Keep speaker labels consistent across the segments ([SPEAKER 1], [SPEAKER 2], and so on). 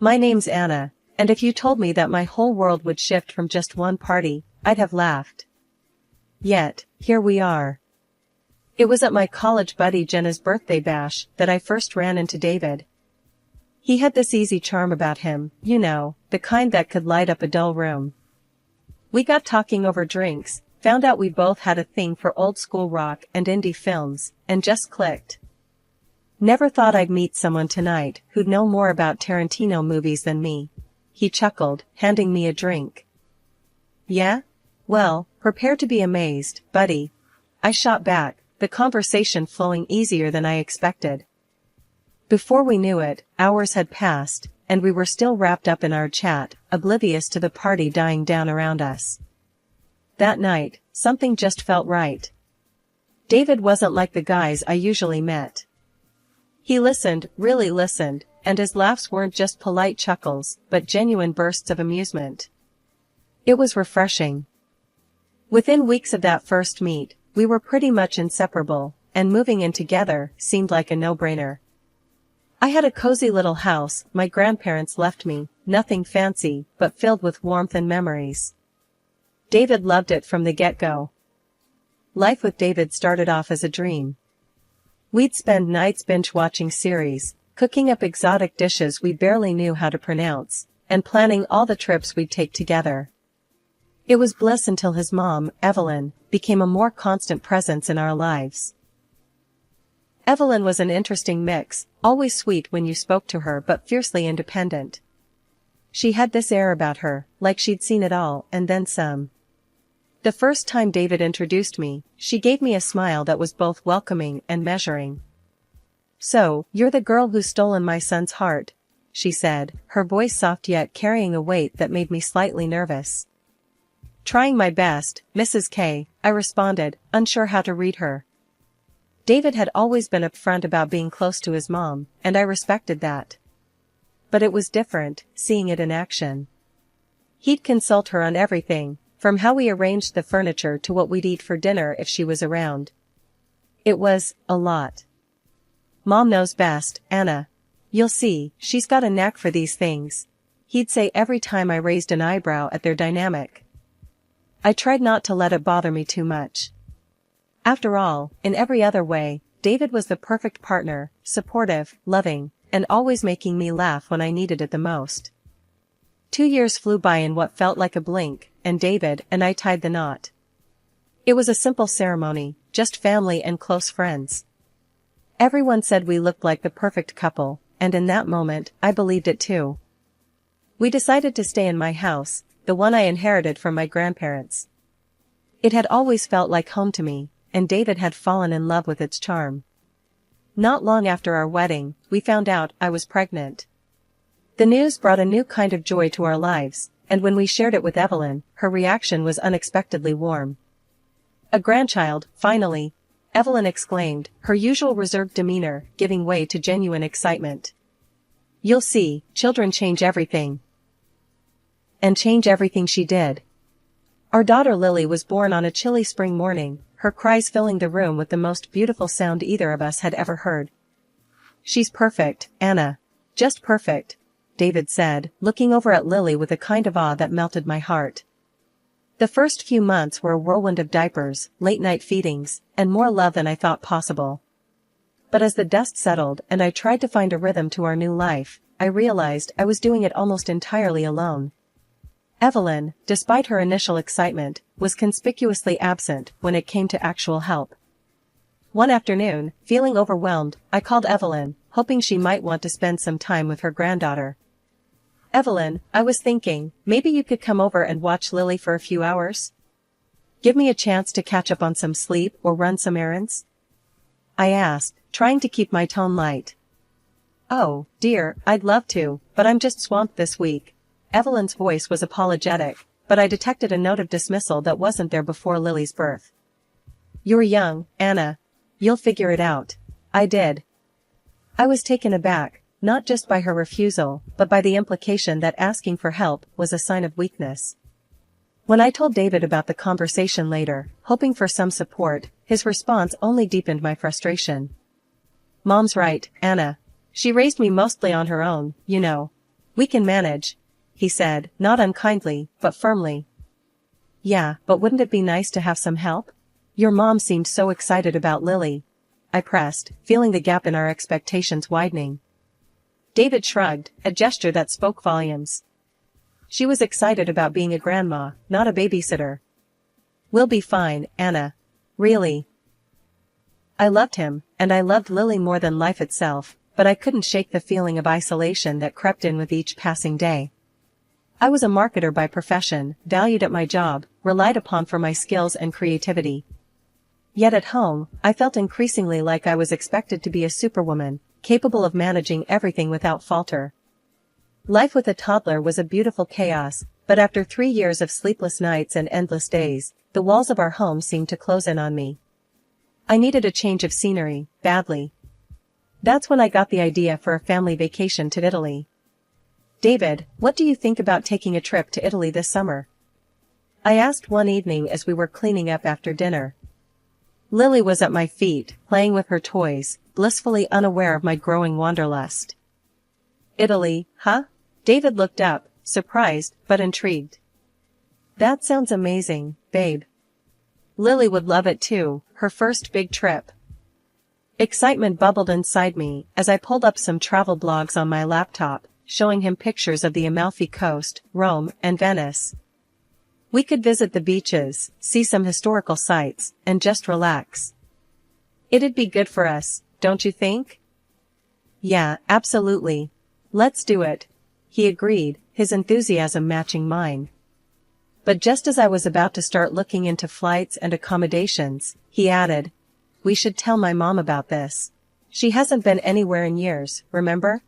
[SPEAKER 1] My name's Anna, and if you told me that my whole world would shift from just one party, I'd have laughed. Yet, here we are. It was at my college buddy Jenna's birthday bash that I first ran into David. He had this easy charm about him, you know, the kind that could light up a dull room. We got talking over drinks, found out we both had a thing for old school rock and indie films, and just clicked. Never thought I'd meet someone tonight who'd know more about Tarantino movies than me. He chuckled, handing me a drink. Yeah? Well, prepare to be amazed, buddy. I shot back, the conversation flowing easier than I expected. Before we knew it, hours had passed, and we were still wrapped up in our chat, oblivious to the party dying down around us. That night, something just felt right. David wasn't like the guys I usually met. He listened, really listened, and his laughs weren't just polite chuckles, but genuine bursts of amusement. It was refreshing. Within weeks of that first meet, we were pretty much inseparable, and moving in together seemed like a no-brainer. I had a cozy little house my grandparents left me, nothing fancy, but filled with warmth and memories. David loved it from the get-go. Life with David started off as a dream. We'd spend nights binge-watching series, cooking up exotic dishes we barely knew how to pronounce, and planning all the trips we'd take together. It was bliss until his mom, Evelyn, became a more constant presence in our lives. Evelyn was an interesting mix, always sweet when you spoke to her but fiercely independent. She had this air about her, like she'd seen it all and then some. The first time David introduced me, she gave me a smile that was both welcoming and measuring. "So, you're the girl who's stolen my son's heart," she said, her voice soft yet carrying a weight that made me slightly nervous. "Trying my best, Mrs. K," I responded, unsure how to read her. David had always been upfront about being close to his mom, and I respected that. But it was different, seeing it in action. He'd consult her on everything, from how we arranged the furniture to what we'd eat for dinner if she was around. It was a lot. "Mom knows best, Anna. You'll see, she's got a knack for these things," he'd say every time I raised an eyebrow at their dynamic. I tried not to let it bother me too much. After all, in every other way, David was the perfect partner, supportive, loving, and always making me laugh when I needed it the most. 2 years flew by in what felt like a blink, and David and I tied the knot. It was a simple ceremony, just family and close friends. Everyone said we looked like the perfect couple, and in that moment, I believed it too. We decided to stay in my house, the one I inherited from my grandparents. It had always felt like home to me, and David had fallen in love with its charm. Not long after our wedding, we found out I was pregnant. The news brought a new kind of joy to our lives, and when we shared it with Evelyn, her reaction was unexpectedly warm. "A grandchild, finally," Evelyn exclaimed, her usual reserved demeanor giving way to genuine excitement. "You'll see, children change everything." And change everything she did. Our daughter Lily was born on a chilly spring morning, her cries filling the room with the most beautiful sound either of us had ever heard. "She's perfect, Anna. Just perfect," David said, looking over at Lily with a kind of awe that melted my heart. The first few months were a whirlwind of diapers, late-night feedings, and more love than I thought possible. But as the dust settled and I tried to find a rhythm to our new life, I realized I was doing it almost entirely alone. Evelyn, despite her initial excitement, was conspicuously absent when it came to actual help. One afternoon, feeling overwhelmed, I called Evelyn, hoping she might want to spend some time with her granddaughter. "Evelyn, I was thinking, maybe you could come over and watch Lily for a few hours? Give me a chance to catch up on some sleep or run some errands?" I asked, trying to keep my tone light. "Oh, dear, I'd love to, but I'm just swamped this week." Evelyn's voice was apologetic, but I detected a note of dismissal that wasn't there before Lily's birth. "You're young, Anna. You'll figure it out." I did. I was taken aback, not just by her refusal, but by the implication that asking for help was a sign of weakness. When I told David about the conversation later, hoping for some support, his response only deepened my frustration. "Mom's right, Anna. She raised me mostly on her own, you know. We can manage, he said, not unkindly, but firmly. Yeah, but wouldn't it be nice to have some help? Your mom seemed so excited about Lily, I pressed, feeling the gap in our expectations widening. David shrugged, a gesture that spoke volumes. She was excited about being a grandma, not a babysitter. We'll be fine, Anna. Really. I loved him, and I loved Lily more than life itself, but I couldn't shake the feeling of isolation that crept in with each passing day. I was a marketer by profession, valued at my job, relied upon for my skills and creativity. Yet at home, I felt increasingly like I was expected to be a superwoman, capable of managing everything without falter. Life with a toddler was a beautiful chaos, but after 3 years of sleepless nights and endless days, the walls of our home seemed to close in on me. I needed a change of scenery, badly. That's when I got the idea for a family vacation to Italy. David, what do you think about taking a trip to Italy this summer? I asked one evening as we were cleaning up after dinner. Lily was at my feet, playing with her toys, blissfully unaware of my growing wanderlust. Italy, huh? David looked up, surprised, but intrigued. That sounds amazing, babe. Lily would love it too, her first big trip. Excitement bubbled inside me as I pulled up some travel blogs on my laptop, showing him pictures of the Amalfi Coast, Rome, and Venice. We could visit the beaches, see some historical sites, and just relax. It'd be good for us, don't you think? Yeah, absolutely. Let's do it, he agreed, his enthusiasm matching mine. But just as I was about to start looking into flights and accommodations, he added, we should tell my mom about this. She hasn't been anywhere in years, remember?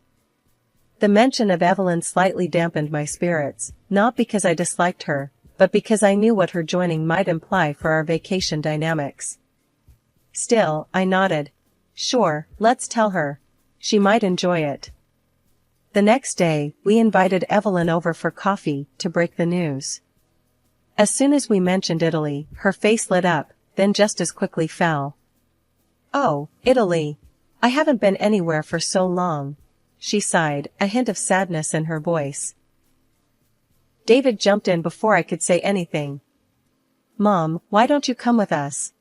[SPEAKER 1] The mention of Evelyn slightly dampened my spirits, not because I disliked her, but because I knew what her joining might imply for our vacation dynamics. Still, I nodded. Sure, let's tell her. She might enjoy it. The next day, we invited Evelyn over for coffee to break the news. As soon as we mentioned Italy, her face lit up, then just as quickly fell. Oh, Italy. I haven't been anywhere for so long. She sighed, a hint of sadness in her voice. David jumped in before I could say anything. Mom, why don't you come with us?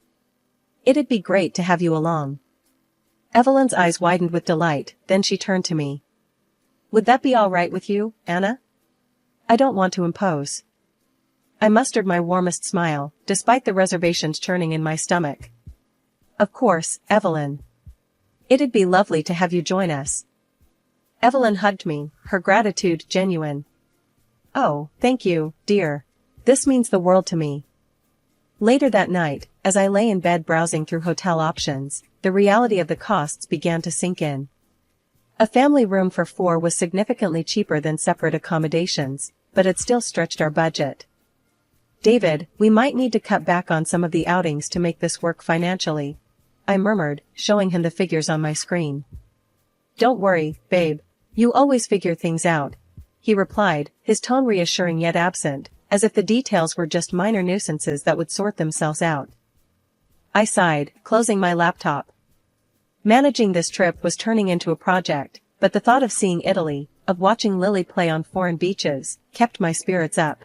[SPEAKER 1] It'd be great to have you along. Evelyn's eyes widened with delight, then she turned to me. Would that be all right with you, Anna? I don't want to impose. I mustered my warmest smile, despite the reservations churning in my stomach. Of course, Evelyn. It'd be lovely to have you join us. Evelyn hugged me, her gratitude genuine. Oh, thank you, dear. This means the world to me. Later that night, as I lay in bed browsing through hotel options, the reality of the costs began to sink in. A family room for 4 was significantly cheaper than separate accommodations, but it still stretched our budget. David, we might need to cut back on some of the outings to make this work financially, I murmured, showing him the figures on my screen. Don't worry, babe. You always figure things out, he replied, his tone reassuring yet absent, as if the details were just minor nuisances that would sort themselves out. I sighed, closing my laptop. Managing this trip was turning into a project, but the thought of seeing Italy, of watching Lily play on foreign beaches, kept my spirits up.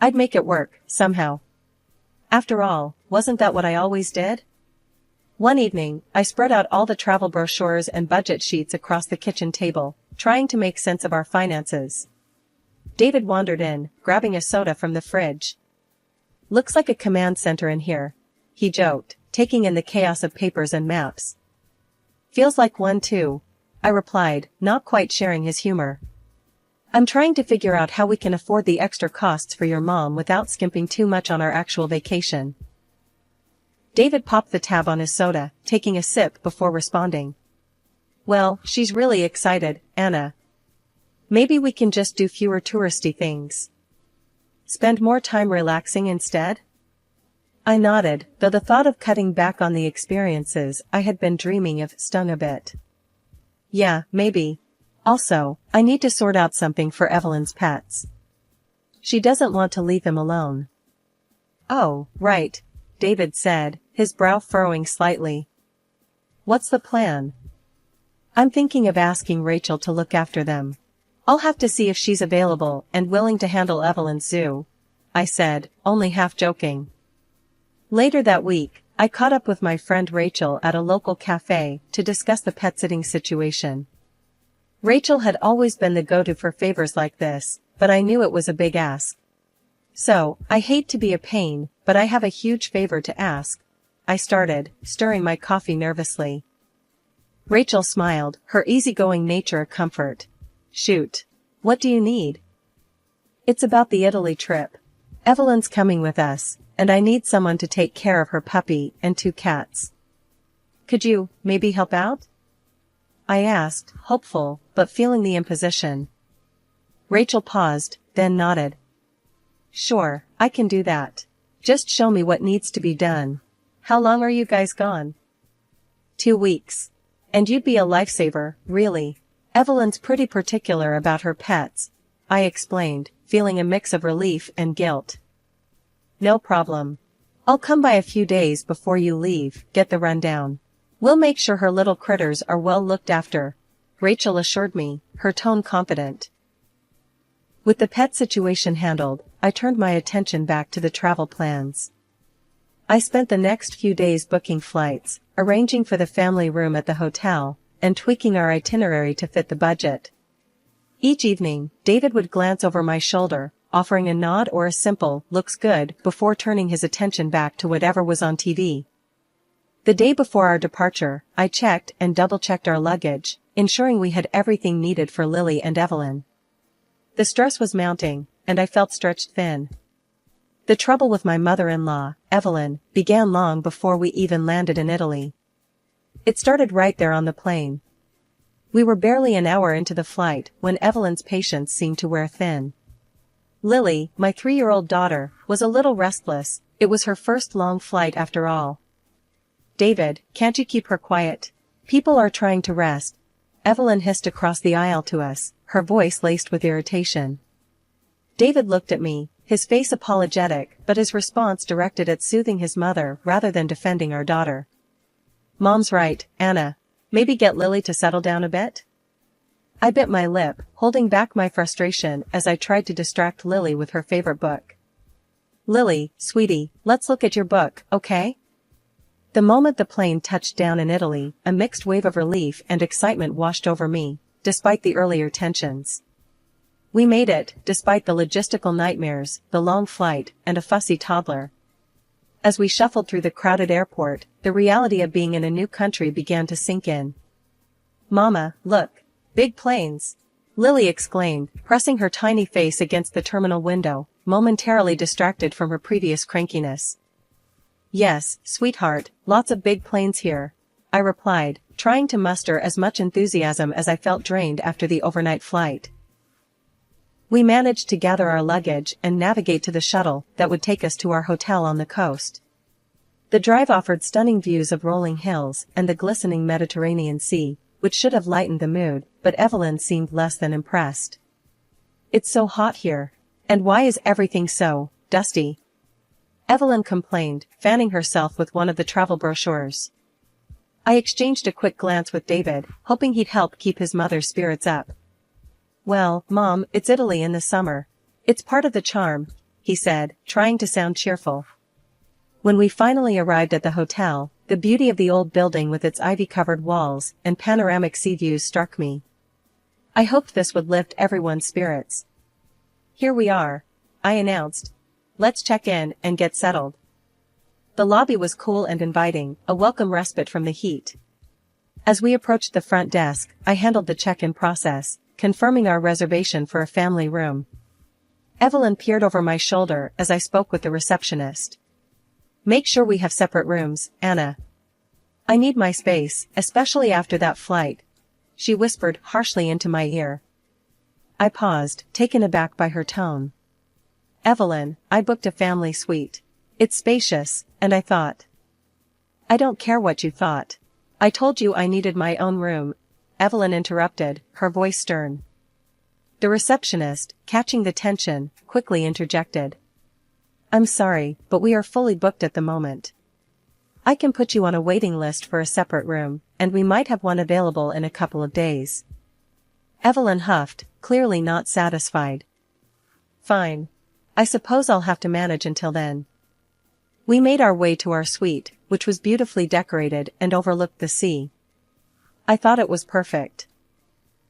[SPEAKER 1] I'd make it work, somehow. After all, wasn't that what I always did? One evening, I spread out all the travel brochures and budget sheets across the kitchen table, trying to make sense of our finances. David wandered in, grabbing a soda from the fridge. Looks like a command center in here, he joked, taking in the chaos of papers and maps. Feels like one too, I replied, not quite sharing his humor. I'm trying to figure out how we can afford the extra costs for your mom without skimping too much on our actual vacation. David popped the tab on his soda, taking a sip before responding. Well, she's really excited, Anna. Maybe we can just do fewer touristy things. Spend more time relaxing instead? I nodded, though the thought of cutting back on the experiences I had been dreaming of stung a bit. Yeah, maybe. Also, I need to sort out something for Evelyn's pets. She doesn't want to leave him alone. Oh, right, David said, his brow furrowing slightly. What's the plan? I'm thinking of asking Rachel to look after them. I'll have to see if she's available and willing to handle Evelyn's zoo, I said, only half joking. Later that week, I caught up with my friend Rachel at a local cafe to discuss the pet sitting situation. Rachel had always been the go-to for favors like this, but I knew it was a big ask. So, I hate to be a pain, but I have a huge favor to ask, I started, stirring my coffee nervously. Rachel smiled, her easygoing nature a comfort. Shoot. What do you need? It's about the Italy trip. Evelyn's coming with us, and I need someone to take care of her puppy and 2 cats. Could you, maybe help out? I asked, hopeful, but feeling the imposition. Rachel paused, then nodded. Sure, I can do that. Just show me what needs to be done. How long are you guys gone? 2 weeks. And you'd be a lifesaver, really. Evelyn's pretty particular about her pets, I explained, feeling a mix of relief and guilt. No problem. I'll come by a few days before you leave, get the rundown. We'll make sure her little critters are well looked after, Rachel assured me, her tone confident. With the pet situation handled, I turned my attention back to the travel plans. I spent the next few days booking flights, arranging for the family room at the hotel, and tweaking our itinerary to fit the budget. Each evening, David would glance over my shoulder, offering a nod or a simple, looks good, before turning his attention back to whatever was on TV. The day before our departure, I checked and double-checked our luggage, ensuring we had everything needed for Lily and Evelyn. The stress was mounting, and I felt stretched thin. The trouble with my mother-in-law, Evelyn, began long before we even landed in Italy. It started right there on the plane. We were barely an hour into the flight when Evelyn's patience seemed to wear thin. Lily, my 3-year-old daughter, was a little restless. It was her first long flight after all. David, can't you keep her quiet? People are trying to rest. Evelyn hissed across the aisle to us, her voice laced with irritation. David looked at me, his face apologetic, but his response directed at soothing his mother rather than defending our daughter. Mom's right, Anna. Maybe get Lily to settle down a bit? I bit my lip, holding back my frustration as I tried to distract Lily with her favorite book. Lily, sweetie, let's look at your book, okay? The moment the plane touched down in Italy, a mixed wave of relief and excitement washed over me, despite the earlier tensions. We made it, despite the logistical nightmares, the long flight, and a fussy toddler. As we shuffled through the crowded airport, the reality of being in a new country began to sink in. Mama, look. Big planes! Lily exclaimed, pressing her tiny face against the terminal window, momentarily distracted from her previous crankiness. Yes, sweetheart, lots of big planes here, I replied, trying to muster as much enthusiasm as I felt drained after the overnight flight. We managed to gather our luggage and navigate to the shuttle that would take us to our hotel on the coast. The drive offered stunning views of rolling hills and the glistening Mediterranean Sea, which should have lightened the mood, but Evelyn seemed less than impressed. It's so hot here. And why is everything so dusty? Evelyn complained, fanning herself with one of the travel brochures. I exchanged a quick glance with David, hoping he'd help keep his mother's spirits up. Well, Mom, it's Italy in the summer. It's part of the charm, he said, trying to sound cheerful. When we finally arrived at the hotel, the beauty of the old building with its ivy-covered walls and panoramic sea views struck me. I hoped this would lift everyone's spirits. Here we are, I announced. Let's check in and get settled. The lobby was cool and inviting, a welcome respite from the heat. As we approached the front desk, I handled the check-in process, confirming our reservation for a family room. Evelyn peered over my shoulder as I spoke with the receptionist. Make sure we have separate rooms, Anna. I need my space, especially after that flight, she whispered harshly into my ear. I paused, taken aback by her tone. Evelyn, I booked a family suite. It's spacious, and I thought. I don't care what you thought. I told you I needed my own room, Evelyn interrupted, her voice stern. The receptionist, catching the tension, quickly interjected. I'm sorry, but we are fully booked at the moment. I can put you on a waiting list for a separate room, and we might have one available in a couple of days. Evelyn huffed, clearly not satisfied. Fine. I suppose I'll have to manage until then. We made our way to our suite, which was beautifully decorated and overlooked the sea. I thought it was perfect.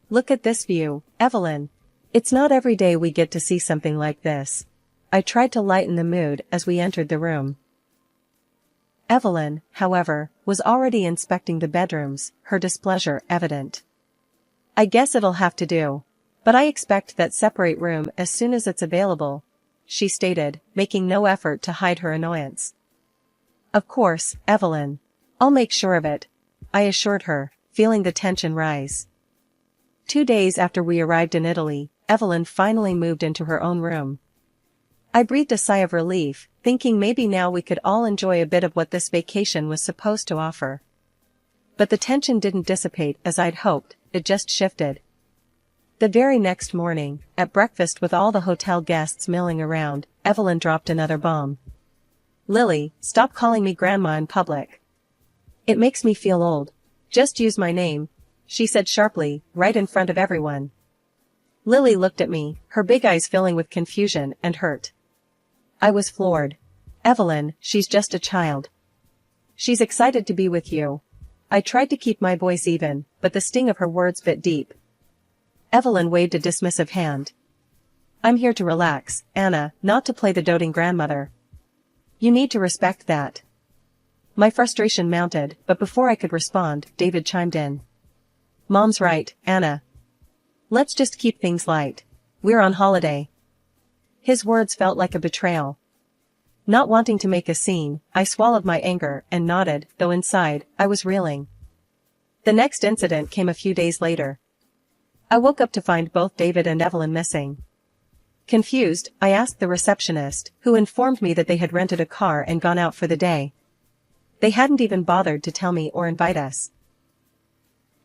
[SPEAKER 1] Look at this view, Evelyn. It's not every day we get to see something like this. I tried to lighten the mood as we entered the room. Evelyn, however, was already inspecting the bedrooms, her displeasure evident. I guess it'll have to do. But I expect that separate room as soon as it's available, she stated, making no effort to hide her annoyance. Of course, Evelyn. I'll make sure of it, I assured her, feeling the tension rise. 2 days after we arrived in Italy, Evelyn finally moved into her own room. I breathed a sigh of relief, thinking maybe now we could all enjoy a bit of what this vacation was supposed to offer. But the tension didn't dissipate as I'd hoped, it just shifted. The very next morning, at breakfast with all the hotel guests milling around, Evelyn dropped another bomb. Lily, stop calling me grandma in public. It makes me feel old. Just use my name, she said sharply, right in front of everyone. Lily looked at me, her big eyes filling with confusion and hurt. I was floored. Evelyn, she's just a child. She's excited to be with you. I tried to keep my voice even, but the sting of her words bit deep. Evelyn waved a dismissive hand. I'm here to relax, Anna, not to play the doting grandmother. You need to respect that. My frustration mounted, but before I could respond, David chimed in. Mom's right, Anna. Let's just keep things light. We're on holiday. His words felt like a betrayal. Not wanting to make a scene, I swallowed my anger and nodded, though inside, I was reeling. The next incident came a few days later. I woke up to find both David and Evelyn missing. Confused, I asked the receptionist, who informed me that they had rented a car and gone out for the day. They hadn't even bothered to tell me or invite us.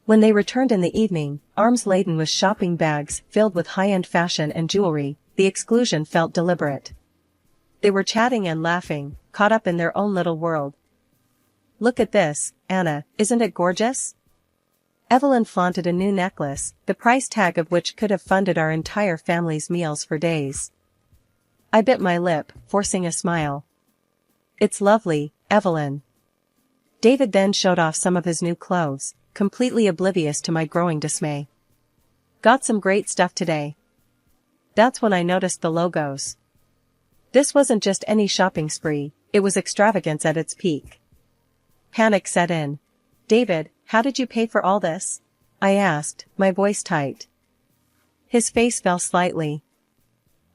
[SPEAKER 1] When they returned in the evening, arms laden with shopping bags filled with high-end fashion and jewelry, the exclusion felt deliberate. They were chatting and laughing, caught up in their own little world. Look at this, Anna, isn't it gorgeous? Evelyn flaunted a new necklace, the price tag of which could have funded our entire family's meals for days. I bit my lip, forcing a smile. It's lovely, Evelyn. David then showed off some of his new clothes, completely oblivious to my growing dismay. Got some great stuff today. That's when I noticed the logos. This wasn't just any shopping spree, it was extravagance at its peak. Panic set in. David, how did you pay for all this? I asked, my voice tight. His face fell slightly.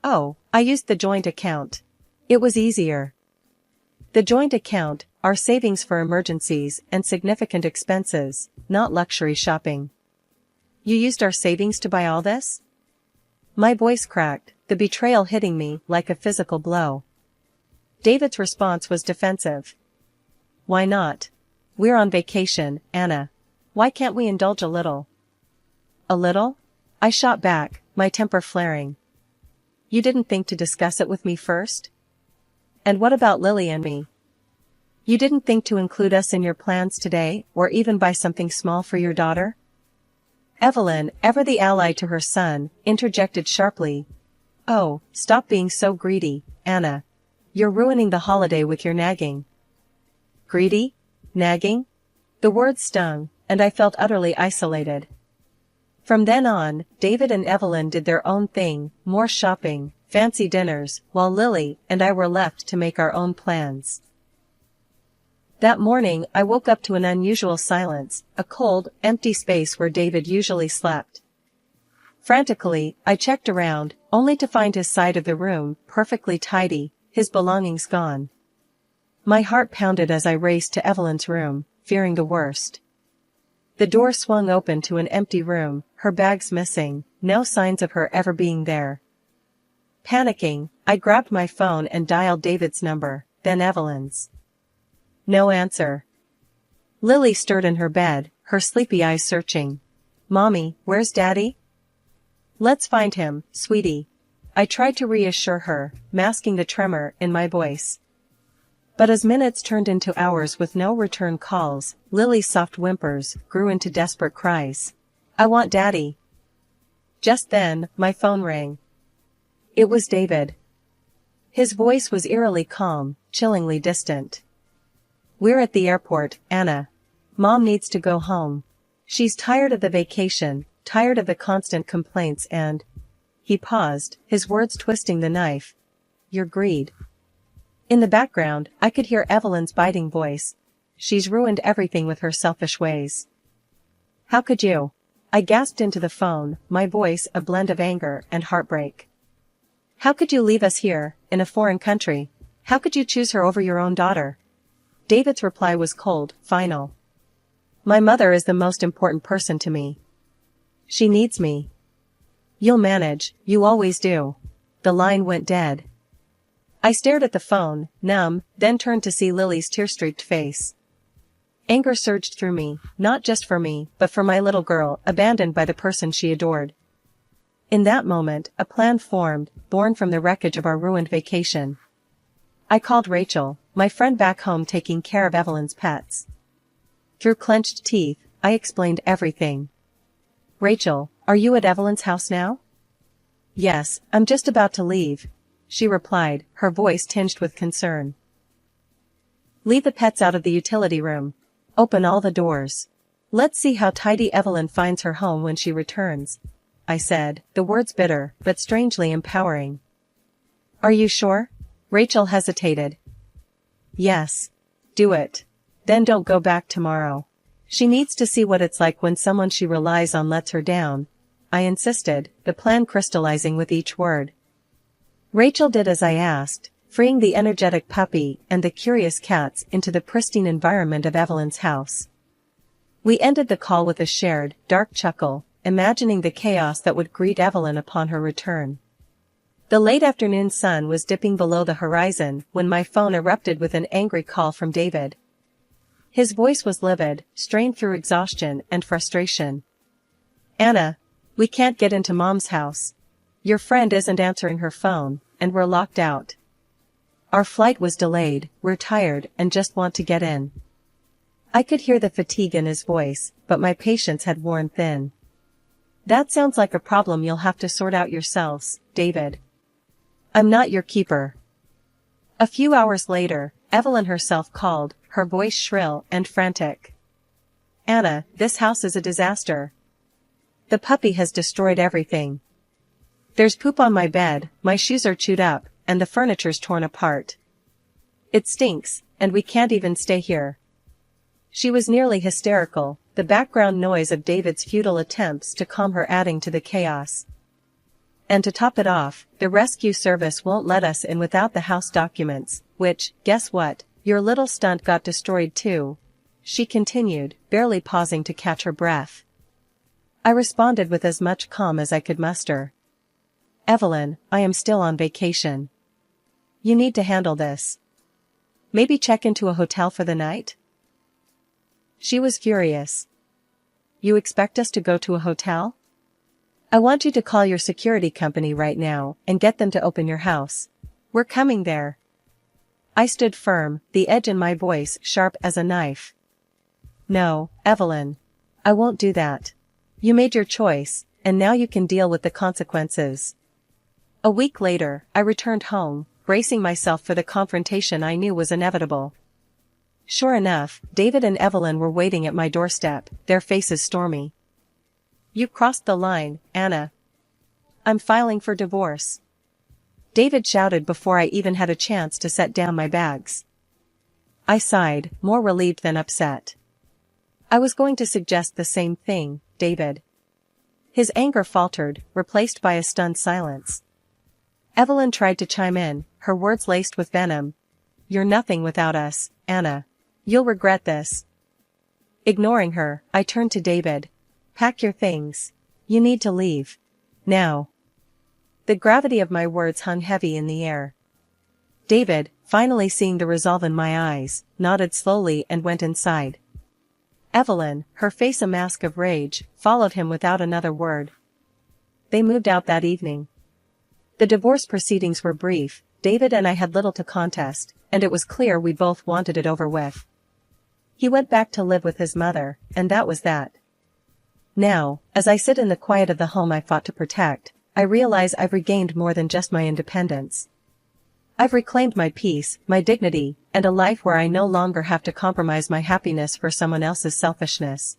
[SPEAKER 1] Oh, I used the joint account. It was easier. The joint account, our savings for emergencies and significant expenses, not luxury shopping. You used our savings to buy all this? My voice cracked, the betrayal hitting me like a physical blow. David's response was defensive. Why not? We're on vacation, Anna. Why can't we indulge a little? A little? I shot back, my temper flaring. You didn't think to discuss it with me first? And what about Lily and me? You didn't think to include us in your plans today, or even buy something small for your daughter? Evelyn, ever the ally to her son, interjected sharply. Oh, stop being so greedy, Anna. You're ruining the holiday with your nagging. Greedy? Nagging? The words stung, and I felt utterly isolated. From then on, David and Evelyn did their own thing, more shopping, fancy dinners, while Lily and I were left to make our own plans. That morning I woke up to an unusual silence, a cold, empty space where David usually slept. Frantically, I checked around, only to find his side of the room perfectly tidy, his belongings gone. My heart pounded as I raced to Evelyn's room, fearing the worst. The door swung open to an empty room, her bags missing, no signs of her ever being there. Panicking, I grabbed my phone and dialed David's number, then Evelyn's. No answer. Lily stirred in her bed, her sleepy eyes searching. Mommy, where's Daddy? Let's find him, sweetie. I tried to reassure her, masking the tremor in my voice. But as minutes turned into hours with no return calls, Lily's soft whimpers grew into desperate cries. I want Daddy. Just then, my phone rang. It was David. His voice was eerily calm, chillingly distant. "We're at the airport, Anna. Mom needs to go home. She's tired of the vacation, tired of the constant complaints and—" He paused, his words twisting the knife. "Your greed." In the background, I could hear Evelyn's biting voice. "She's ruined everything with her selfish ways." "How could you?" I gasped into the phone, my voice a blend of anger and heartbreak. "How could you leave us here, in a foreign country? How could you choose her over your own daughter?" David's reply was cold, final. "My mother is the most important person to me. She needs me." "You'll manage, you always do." The line went dead. I stared at the phone, numb, then turned to see Lily's tear-streaked face. Anger surged through me, not just for me, but for my little girl, abandoned by the person she adored. In that moment, a plan formed, born from the wreckage of our ruined vacation. I called Rachel, my friend back home taking care of Evelyn's pets. Through clenched teeth, I explained everything. "Rachel, are you at Evelyn's house now?" "Yes, I'm just about to leave," she replied, her voice tinged with concern. "Leave the pets out of the utility room. Open all the doors. Let's see how tidy Evelyn finds her home when she returns," I said, the words bitter, but strangely empowering. "Are you sure?" Rachel hesitated. "Yes. Do it. Then don't go back tomorrow. She needs to see what it's like when someone she relies on lets her down," I insisted, the plan crystallizing with each word. Rachel did as I asked, freeing the energetic puppy and the curious cats into the pristine environment of Evelyn's house. We ended the call with a shared, dark chuckle, imagining the chaos that would greet Evelyn upon her return. The late afternoon sun was dipping below the horizon when my phone erupted with an angry call from David. His voice was livid, strained through exhaustion and frustration. "Anna, we can't get into Mom's house. Your friend isn't answering her phone, and we're locked out. Our flight was delayed, we're tired and just want to get in." I could hear the fatigue in his voice, but my patience had worn thin. "That sounds like a problem you'll have to sort out yourselves, David. I'm not your keeper." A few hours later, Evelyn herself called, her voice shrill and frantic. "Anna, this house is a disaster. The puppy has destroyed everything. There's poop on my bed, my shoes are chewed up, and the furniture's torn apart. It stinks, and we can't even stay here." She was nearly hysterical, the background noise of David's futile attempts to calm her adding to the chaos. "And to top it off, the rescue service won't let us in without the house documents, which, guess what, your little stunt got destroyed too," she continued, barely pausing to catch her breath. I responded with as much calm as I could muster. "Evelyn, I am still on vacation. You need to handle this. Maybe check into a hotel for the night?" She was furious. "You expect us to go to a hotel? I want you to call your security company right now and get them to open your house. We're coming there." I stood firm, the edge in my voice sharp as a knife. "No, Evelyn. I won't do that. You made your choice, and now you can deal with the consequences." A week later, I returned home, bracing myself for the confrontation I knew was inevitable. Sure enough, David and Evelyn were waiting at my doorstep, their faces stormy. "You crossed the line, Anna. I'm filing for divorce," David shouted before I even had a chance to set down my bags. I sighed, more relieved than upset. "I was going to suggest the same thing, David." His anger faltered, replaced by a stunned silence. Evelyn tried to chime in, her words laced with venom. "You're nothing without us, Anna. You'll regret this." Ignoring her, I turned to David. "Pack your things. You need to leave. Now." The gravity of my words hung heavy in the air. David, finally seeing the resolve in my eyes, nodded slowly and went inside. Evelyn, her face a mask of rage, followed him without another word. They moved out that evening. The divorce proceedings were brief. David and I had little to contest, and it was clear we both wanted it over with. He went back to live with his mother, and that was that. Now, as I sit in the quiet of the home I fought to protect, I realize I've regained more than just my independence. I've reclaimed my peace, my dignity, and a life where I no longer have to compromise my happiness for someone else's selfishness.